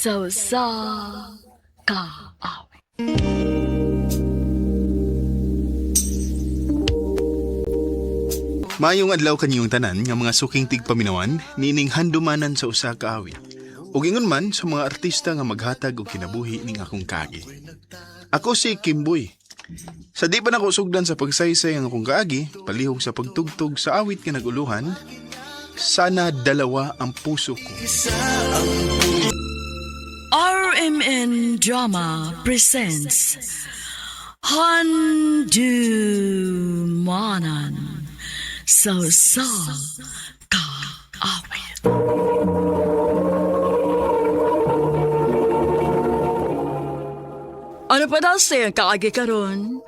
sa kaawit. Maayong adlaw kanyong tanan nga mga suking tigpaminawan nining handumanan sa usa ka awit. Ug ingon man sa mga artista nga maghatag og kinabuhi ning akong kaagi. Ako si Kimboy. Sa di pa nako sugdan sa pagsaysay ang akong kaagi, palihog sa pagtugtog sa awit nga naguluhan, sana dalawa ang puso ko. RMN Drama presents Handumanan sa kaawit. Ano pa daw siya kaagi karon?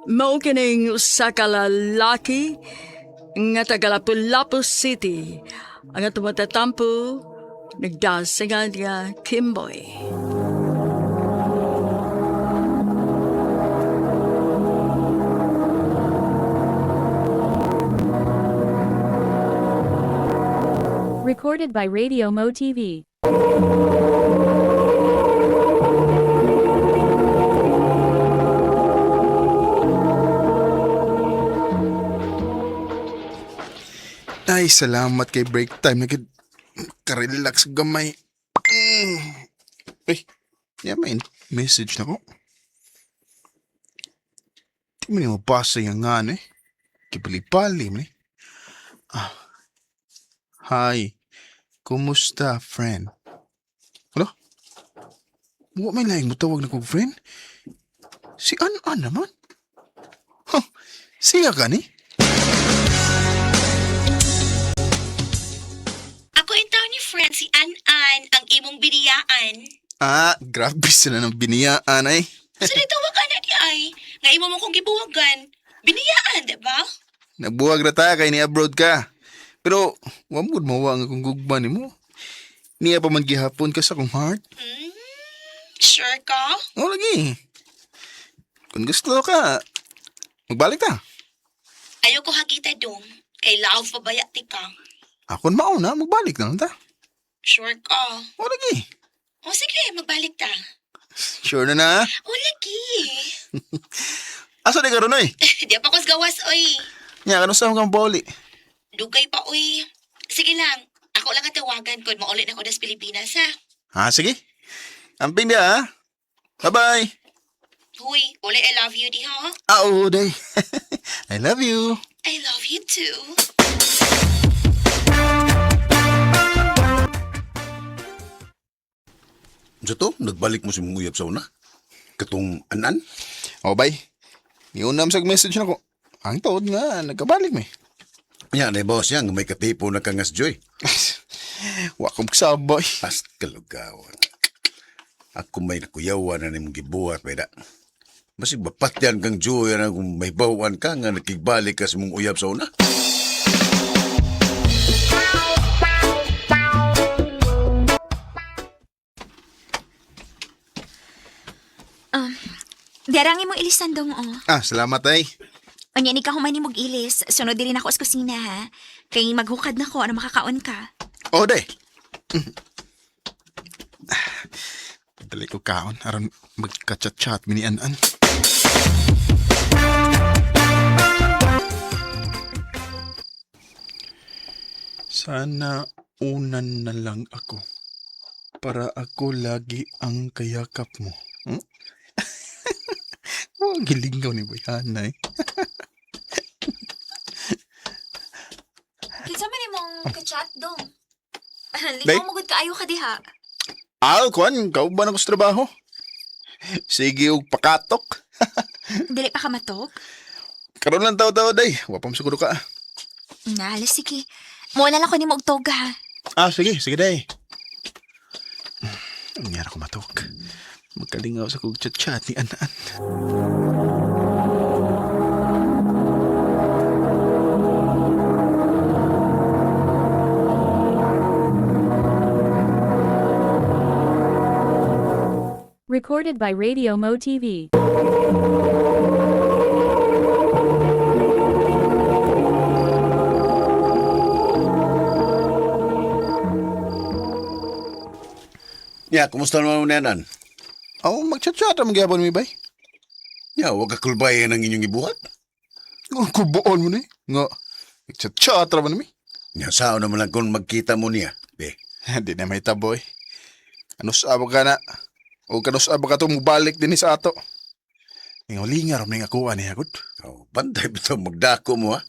Mao kining usa ka lalaki nga taga Lapu-Lapu City ang tumatatampo nagdasingan nga Kimboy. Recorded by Radio Mo TV. Ay, salamat kay break time. Nag-relax gamay. Ay, may message na ko. Di mo niya mabasa yung nga eh. Kipali-pali mo eh. Hi. Kumusta, friend? Ano? Huwag may lahing mo tawag na kong friend? Si An-An naman? Huh, siya ka ni? Ako ito ni friend si An-An, ang imong biniyaan. Grabe sila ng biniyaan ay. So nitawag ka na di ay, nga imo mo kong gibuwagan. Biniyaan, diba? Nagbuwag na ta kay ni abroad ka. Pero, wamod mawa nga kung gugma ni mo. Niya pa man gihapon ka sa kong heart. Sure ka? O, lagi. Kung gusto ka, magbalik ta. Ayoko hakita dong, kay love pabayati ka. Ako mauna, magbalik na lang ta. Sure ka? O, lagi. O sige, magbalik ta. Sure na na. O lagi. Asa di ka ron, oy? Di pa kos gawas, oy. Nya, kanong saan kang pauli? Dugay pa, oy. Sige lang, ako lang ang tawagan kung maulit ako das Pilipinas, ha? Sige. Amping dia, ha? Bye-bye. Huy, uli I love you di, ha? Oo, day. I love you. I love you too. Dito, nagbalik mo si mong uyab sa una? Katong An-An? O, bye. Iunam sa message na ko. Ang taod nga, nagkabalik mo eh. Yan, eh, boss, yan, may katipo na kangas Joy. Wakong sabay. As kalugawan. Ako may nakuyawan na ni mong gibuhat, pweda. Masig bapatyan kang Joy na kung may bawan ka nga nakigbalik ka sa mong uyab sa una. Darangin mo ilisan dong, oh. Salamat ay. Anya ni ka humani mog ilis, sunod diri na ako sa kusina, ha? Kay maghukad na ko, ano makakaon ka. O, day. Dali ko kaon, aron magka-chat-chat mini An-An. Sana unan na lang ako para ako lagi ang kayakap mo. Ang gilingaw ni Boyhana eh. Kinsa man imong ka-chat dong? Day? Likaw mo gud kaayo ka diha. Kwan, kauban ako sa trabaho. Sige og pakatok. Dili pa ka matok? Karon lang tao-tao day, wapam siguro ka. Nalas, sige. Muna lang ko ni mo og toga, ha? Sige day. Ang ko matok. Magkalingaw sa kong chat-chat ni An-An. Recorded by Radio Mo TV. Ya, kumusta naman mo nanan? Aw, magchat-chat ang magyapon mi bay. Ya, wag ka kulbayan ang inyong ibuhat. Ang kubuon mo ni. Nga, magchat-chat raman mi. Ya, sao naman lang kung magkita mo niya. Be, Di na may taboy. Anus aba ka na. O kanus aba ka to mubalik din sa ato. Ngaw lingar may ngakuha niya gud. oh, bantay bitaw magdako mo ha.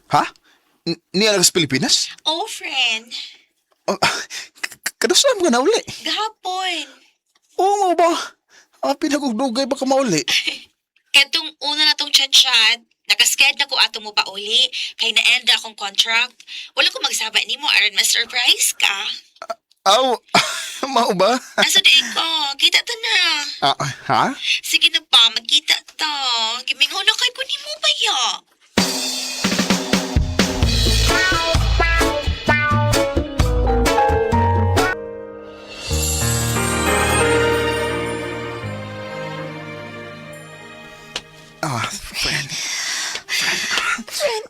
Ha? Niya lang sa Pilipinas? Oh, friend. Oh, kanus aba ka na uli? Gahapon. Oo mo ba? Pinagugdugay ba ka mauli? Katong una na tong chat-chat, nakasked na ko ato mo pa uli, kay na-end na akong contract. Wala ko magsabay ni mo, aron ma-surprise ka. Aw, mao ba? Asa di ko, kita ta na. Ha? Sige na pa, magkita ta. Gimingaw na kay ko ni mo ba ya? Friend.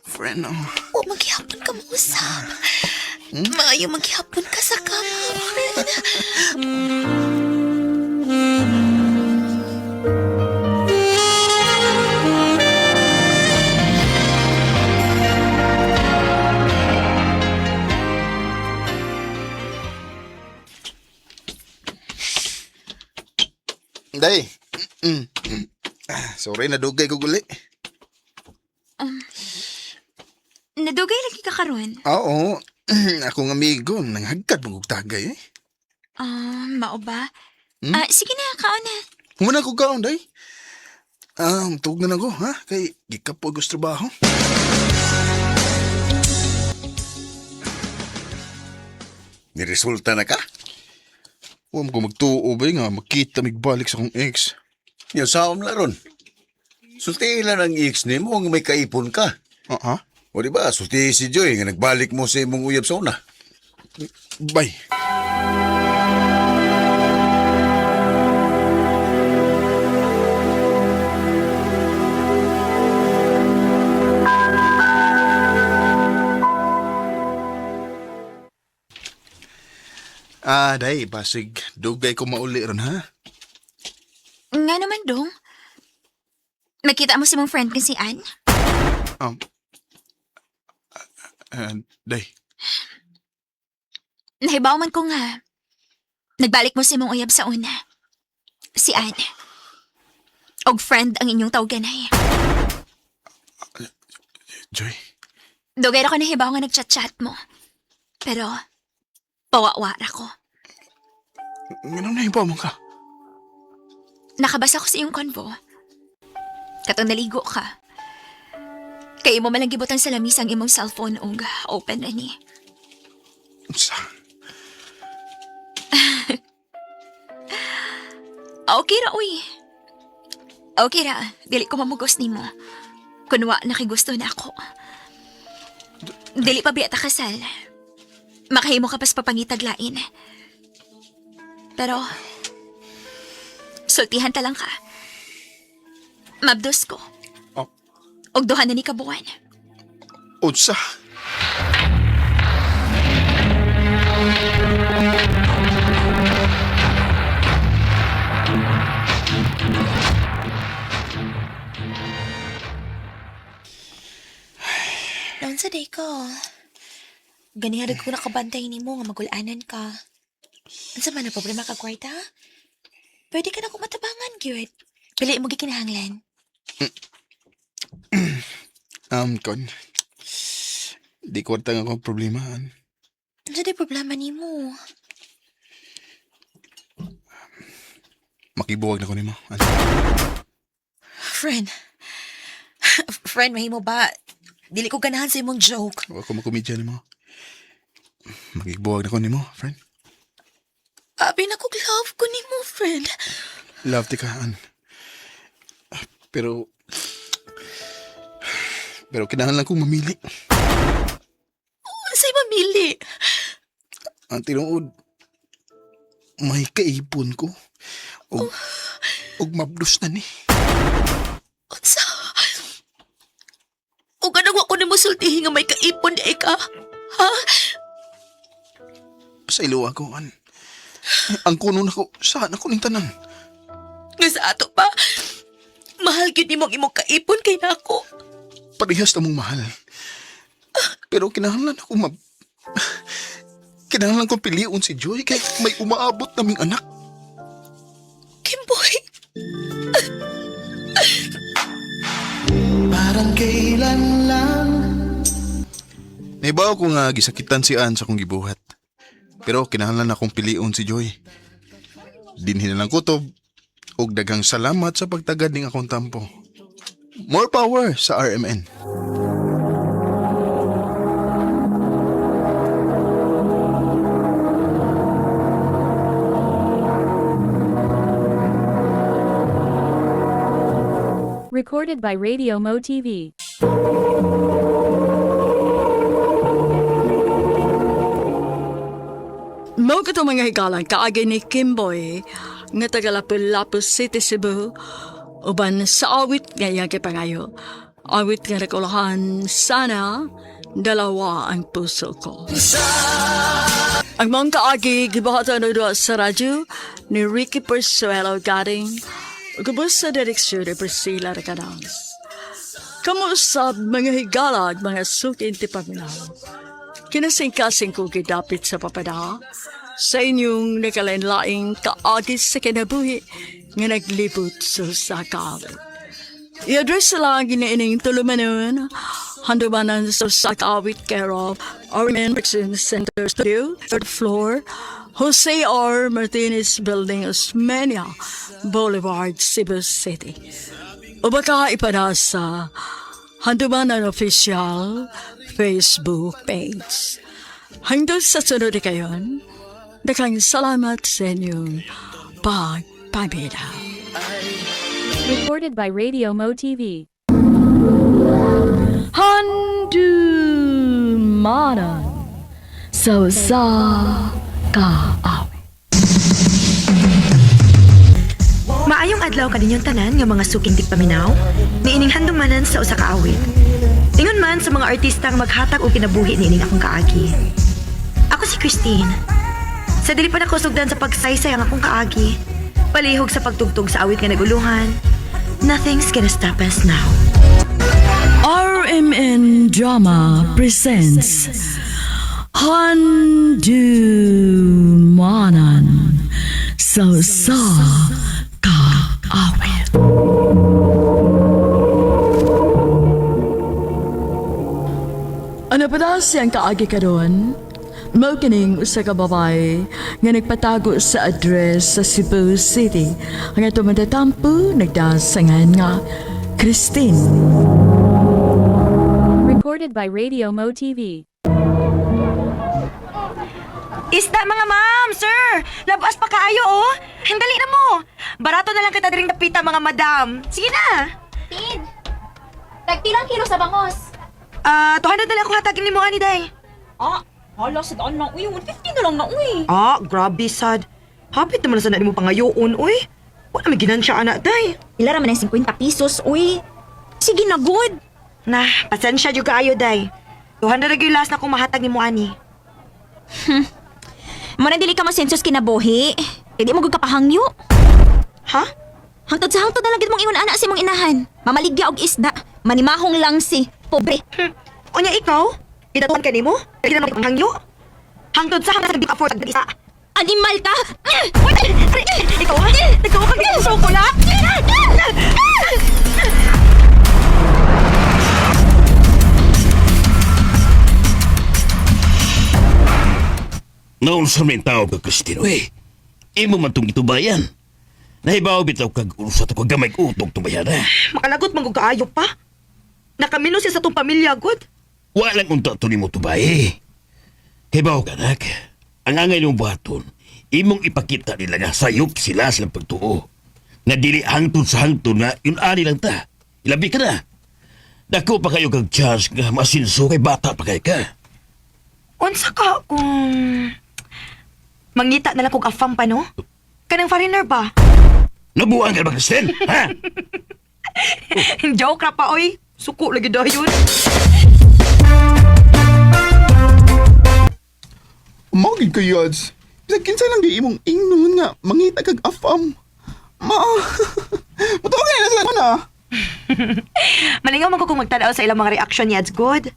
Friend, oh. O, maghihapon ka mausap. Maayo maghihapon ka sa kama, friend. Day. Sorry, nadugay ko guli. Nadugay lagi ka karon. Oo. Akong amigo, nanghagkad mong tagay eh. Mao ba? Sige na, kaon na. Muna ko kaon, day. Tugog na ako, ha? Kay gikapo gusto trabaho. Niresulta na ka? Huwag ko magtuo ba nga, makita migbalik sa kong ex. Ya, sao na ron? Sulti lang ang ex ni mo, ang may kaipon ka. Ha? O di ba, sulti si Joy, nga nagbalik mo sa imong uyab sa una. Bay. Day, basig. Dugay ko mauli ron, ha? Nga naman, dong. Nakita mo si mong friend ko si Ann? Day. Nahibaw man ko nga. Nagbalik mo si mong uyab sa una. Si Ann. Og friend ang inyong tawganay. Joy. Dugay ra ko nahibaw nga nagchat-chat mo. Pero, pawawara ko. Ganun na yung mo ka. Nakabasa ko sa iyong convo. Katong naligo ka. Kaya mo malang gibutan sa lamis ang imong cellphone og open na ni. Sa... Okay ra, uy. Okay ra, dili ko mamugos ni mo. Kunwa nakigusto na ako. Dili pa biya ta kasal. Makahimo ka pas papangitaglain. Pero, sultihan ta lang ka. Mabdos ko. Oh. Og duha na ni kabuan. Unsa? Noon sa day ko. Ganiharag ko nakabantay ni mo nga magulanan ka. Ano man na problema ka, kwarta? Pwede ka na kumatabangan, Gyud. Pili mo gikinahanglan. Kon. Di ko tang akong problema. Ano sa day problema ni mo? Makibuwag na ko nimo. Friend. Friend, mahimo ba? Dili ko ganahan sa imong joke. Huwag ko makomedya nimo. Makibuwag na ko nimo, friend. Abi na kong love ko ni mo, friend. Love ti ka, Ann. Pero kinahanglan kong mamili. Sa'y mamili. Ang tinuod, may kaipon ko. Og mabdos na ni. Unsa? O ganang ako ni mo sulti ihi nga may kaipon di ka? Ha? Pasaylo ako, an. Ang kuno na ko, saan ako ning tanan? Nga sa ato pa, mahal gyud nimong imong kaipon kay nako. Parehas na mong mahal. Pero kinahanglan ako kinahanglan ko piliun si Joy kay may umaabot naming anak. Kimboy, Parang kailan lang Naibaw ko nga gisakitan si Ann sa kong gibuhat. Pero kinahanglan akong piliun si Joy. Dinhin na lang kutob ug daghang salamat sa pagtagad ning akong tampo. More power sa RMN. Recorded by Radio Mo TV. Mao ka mga higalan kaagay ni Kimboy nga taga Lapu-Lapu City, Cebu. Uban sa awit nga iyang kipangayo. Awit nga rekulahan sana dalawa ang puso ko. Ang mga kaagi gibahatan na sa radyo ni Ricky Persuelo galing gubos sa direksyon ni Priscilla Recanals. Kamusab mga higala at mga sukin ti paminaw. Kinasingkasing ko gidapit sa papada sa inyong nakalenlaing kaagis sa kinabuhi nga naglibot sa kawit. I-address lang ginaining tulumanon handumanan sa kawit care of RMN Production Center Studio, 3rd floor, Jose R. Martinez Building, Osmeña Boulevard, Cebu City. O baka ipada sa Handumanan Official Facebook page. Hanggang sa sunod na kayon, daghang salamat sa inyong pagpabida. Recorded by Radio Mo TV. Handumanan sa kaaw. Maayong adlaw kaninyong tanan nga mga suking tigpaminaw, niining handumanan sa usa ka awit. Ingon man sa mga artista nga maghatag og kinabuhi niining akong kaagi. Ako si Christine. Sa dili pa nakusugdan sa pagsaysay ang akong kaagi, palihog sa pagtugtog sa awit nga naguluhan, nothing's gonna stop us now. RMN Drama presents Handumanan sa kaawit. Ano pa daw siyang kaagi ka doon? Mao kining usa ka babae nga nagpatago sa address sa Cebu City. Ang ato madatampo nagdasangan nga Christine. Recorded by Radio Mo TV. Isda mga ma'am, sir! Labas pa kaayo, oh! Handali na mo! Barato na lang kita diring napita mga madam. Sige na! Tin! Tagpilang kilo sa bangos. 200 na lang akong hatagin ni mo, ani, day. Hala, sa daan na, uy. 150 na lang na, uy. Grabe, sad. Hapit naman na sana mo pangayoon, uy. Wala may ginansya, anak, day. Ilara man ng 50 pesos, uy. Sige na, good. Pasensya yung kaayo, day. 200 na yung last na kong mahatag ni mo, ani. Muna dili ka masensos kinabuhi. Hindi mo gagkapahangyo. Ha? Hangtod sa hangtod na lang gid mong ingon anak si mong inahan. Mamaligya og isda. Manimahong lang si pobre. Onya ikaw? Idatuan ka ni mo? Hindi na maghangyo? Hangtod sa hangtod di ka afford isa. Animal ka! Ikaw ha? Ikaw ka gito sa ko na? Naunsa may tao ka, Christine, eh. Imo man itong itubayan. Nahibaw bitaw kag usa to kag gamay utog tubayan, eh. Makalagot man kung kaayo pa. Nakamino siya sa tong pamilya, good. Walang unta to nimo tubay. Hibaw ka, nak. Ang angay ng buhaton, imong ipakita nila nga sayop sila silang pagtuo. Nga dili hangtod sa hangtod nga yun ani lang ta. Ilabi ka na. Dako pa kayo kag chance nga masinso kay bata pa kay ka. Unsa ka kung... Mangita na lang kong afam pa, no? Kanang foreigner ba? Nabuang ka ba, Christine? Ha? Joke ra pa, oy. Suko lagi dayon. Umagid ka, Yads. Bisag kinsa lang di imong ingnon nga mangita kag afam. Matuwa na sila ko na. Malingaw man ko kung magtanaw sa ilang mga reaction yads good.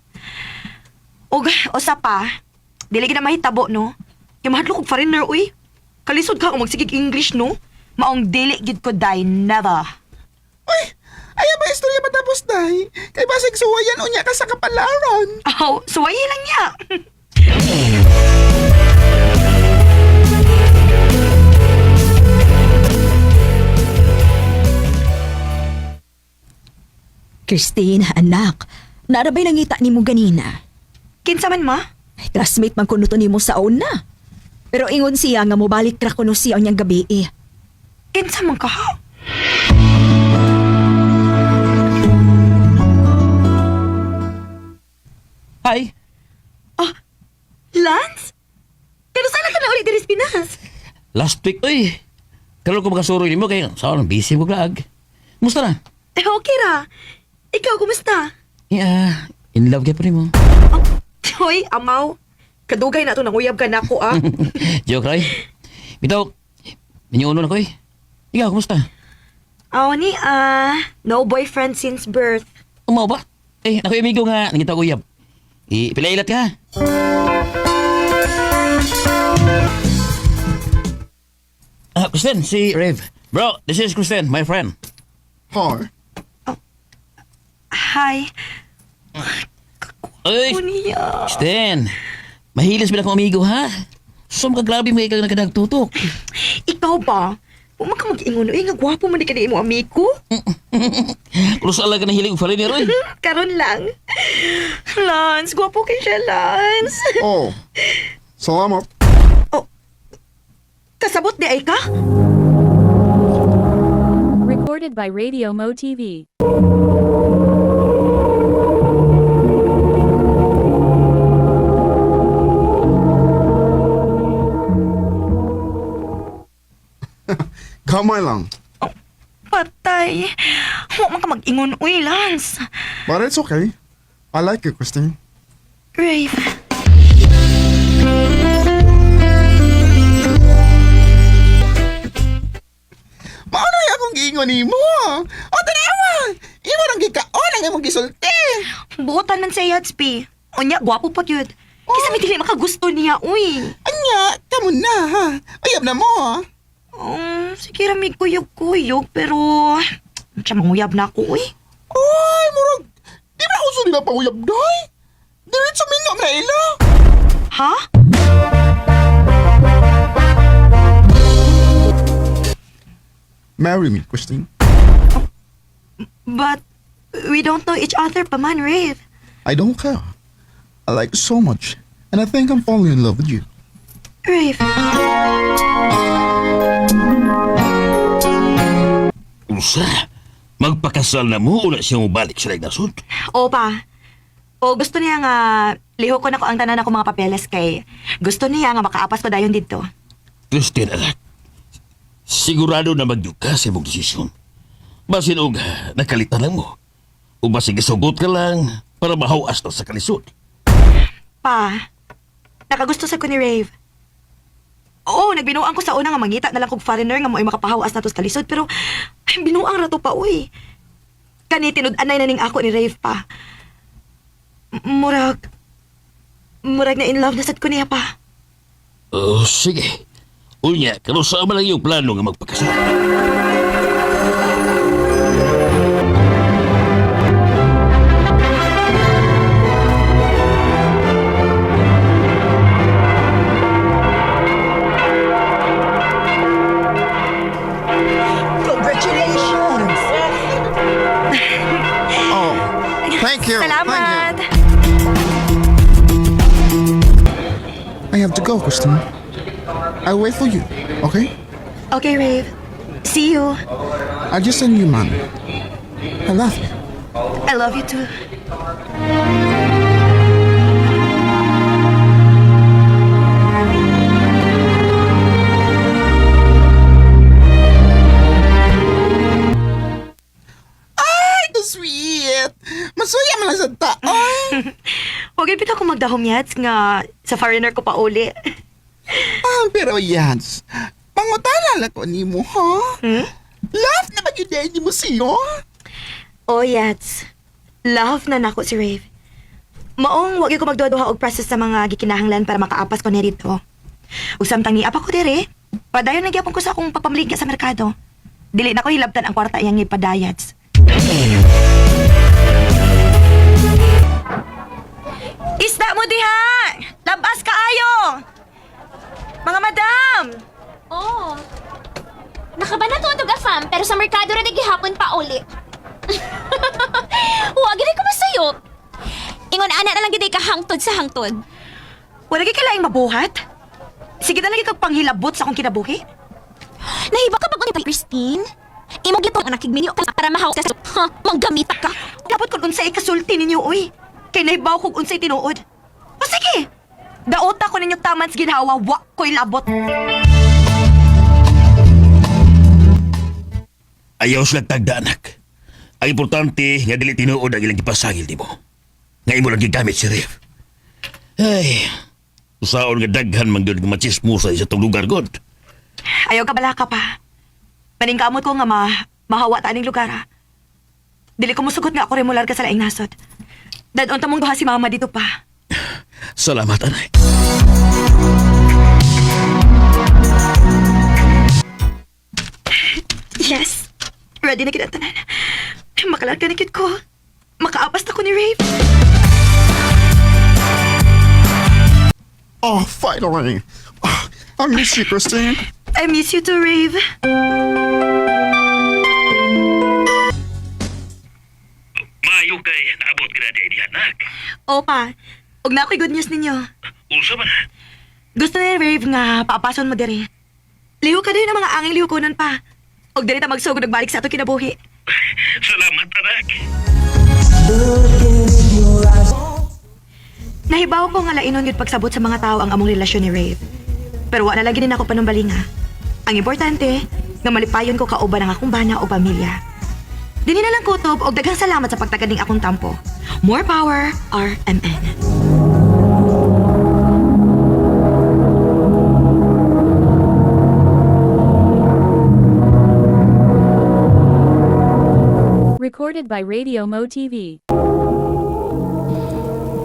Og usa pa, dili gid na mahitabo no. Yung mahadlok og foreigner uy. Kalisod ka kung magsigig English no. Maong dili gid ko die never. Uy, ayaw ba istorya matapos, day? Kay basig suwayan unya ka sa kapalaran. Aw, suwayi lang niya. Christine, anak. Narabay nangita ni mo ganina. Kinsa man ma? Classmate man kuno to nimo sa una. Pero ingon siya nga mobalik ra kuno siya unyang gabi eh. Kinsa man ka? Hi. Lance? Pero sana ka na ulit diri sa Pinas? Last week, uy. Karoon ko makasuroy nimo kay saan busy mo vlog. Musta na? Okay ra. Ikaw, kumusta? Yeah, in love ka pa rin mo. Hoy, amaw. Kadugay na to nanguyab ka na ako ah. Joke, Ray. Bitaw, minyuno na ko eh. Ikaw, kumusta? Aw ni, no boyfriend since birth. Umaw ba? Eh, naku amigo nga, nangita ko uyab. Ipilailat ka. Kristen, si Rev. Bro, this is Kristen, my friend. Har. Hi. Ay, Kuya. Kristen. Mahilis ba akong amigo, ha? So, makagrabe mo ikaw nagtutok. Ikaw ba? Huwag ka mag-ingon. Nga gwapo man di ka na imo amigo. Kung saan lang ka nahilig pa rin ni Roy. Karon lang. Lance, gwapo kay siya, Lance. Oh. Salamat. Kasabot di ay ka? Recorded by Radio Mo TV. Kamay lang. Patay. Huwag man ka mag-ingon. Uy, Lance. But it's okay. I like you, Christine. Rave. Maano yung akong giingon ni mo? O, tanawa! Imo nang gikaon ang imong gisulti. Buotan man sa Yadsby. Unya, gwapo pa yun. Kisa may dili makagusto niya, uy. Anya, kamo na, ha? Ayab na mo, ha? Sige ramig kuyog-kuyog, pero... Siya manguyab na ako, uy. Ay, murag. Di ba uso nila panguyab, day? Diretso minyo na ila. Ha? Marry me, Christine. But we don't know each other pa man, Rave. I don't care. I like you so much. And I think I'm falling in love with you. Rave. Usa, magpakasal na mo una siya mabalik sa nagdasod. Opa. O gusto niya nga liho ko na ko ang tanan ako mga papeles kay gusto niya nga makaapas ko dayon dito. Christine, anak. Sigurado na magyuka sa imong desisyon. Basin og nakalitan lang mo. O basig isugot ka lang para mahawas na sa kalisod. Pa, nakagusto sa ko ni Rave. Oo, nagbinuang ko sa una nga mangita na lang kog foreigner nga mo'y makapahawas na to sa kalisod pero ay, binuang rato pa, uy. Kani tinud-anay na ning ako ni Rave pa. Murag na in love na sad ko niya pa. Oh, sige. Unya, kanusa man lang yung plano nga magpakasal. Congratulations! Oh, thank you. Salamat! Thank you. I have to go, Christine. I'll wait for you, okay? Okay, Rave. See you. I'll just send you money. I love you. I love you too. Ay, the sweet! Masuya man lang sa taon. Huwag ipito ko magdahom yats nga sa foreigner ko pa uli. Pero Yats, pangutala ko ni mo, ha? Love na mag-iday ni mo siyo? Oh, yats. Love na nako si Rave. Maong wag ko magduha og process sa mga gikinahanglan para makaapas ko ni rito. Ug samtang niapa ko dire, padayon nagyapon ko sa akong papamaligya sa merkado. Dili na ko hilabtan ang kwarta iyang ipadayats. Isda mo diha! Labas kaayo! Mga madam! Oh. Nakabana to ang afam, pero sa merkado rin gihapon pa uli. Huwag rin ko masayop. Ingon ana na lang gid ka hangtod sa hangtod. Wala kay kalaing mabuhat? Sige na lagi kag panghilabot sa akong kinabuhi. Nahiba ka ba ni Christine? Imong gipong anak kigminyo ka para mahaw ka. Ha, manggamita ka. Dapat kung unsay kasulti ninyo, uy. Kay nahibaw kong unsay tinuod. O sige, daota ko ninyo taman sa ginhawa, wa ko'y labot. Ayaw sila tagda, anak. Ang importante nga dili tinuod ang ilang ipasangil di mo. Nga imo lang gigamit si Rev. Ay, usaon nga daghan man gyud nga machismosa sa tong lugar god. Ayaw ka bala ka pa. Maningkamot ko nga mahawa ta ning lugar, ha. Dili ko musugot nga ako remular ka sa laing nasod. Dadon ta mong duha si mama dito pa. Salamat, anak. Yes. Ready na kita tanan. Makalarga na kit ko. Makaapas na ko ni Rave. Oh, finally. Oh, I miss you, Christine. I miss you too, Rave. Maayo kay naabot ka na di anak. Opa, og na ako'y good news ninyo. Unsa man? Gusto ni Rave nga paapason mo diri. Liho ka din ng mga angin liho kunon pa. Og diri ta magsugod nagbalik sa ato kinabuhi. Salamat, anak. Nahibaw ko nga lainon yun pagsabot sa mga tao ang among relasyon ni Rave. Pero wala lagi din ako panumbalinga. Ang importante, nga malipayon ko kauban ang akong bana o pamilya. Dini na lang kutob og daghang salamat sa pagtaganing akong tampo. More power, RMN. Recorded by Radio Mo TV.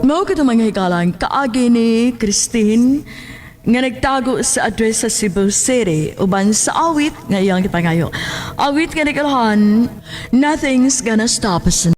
Mao ka mga hikalang kaagi ni Christine nga nagtago sa address sa Cebu City uban sa awit nga iyang gipangayo. Awit nga nagalahan, nothing's gonna stop us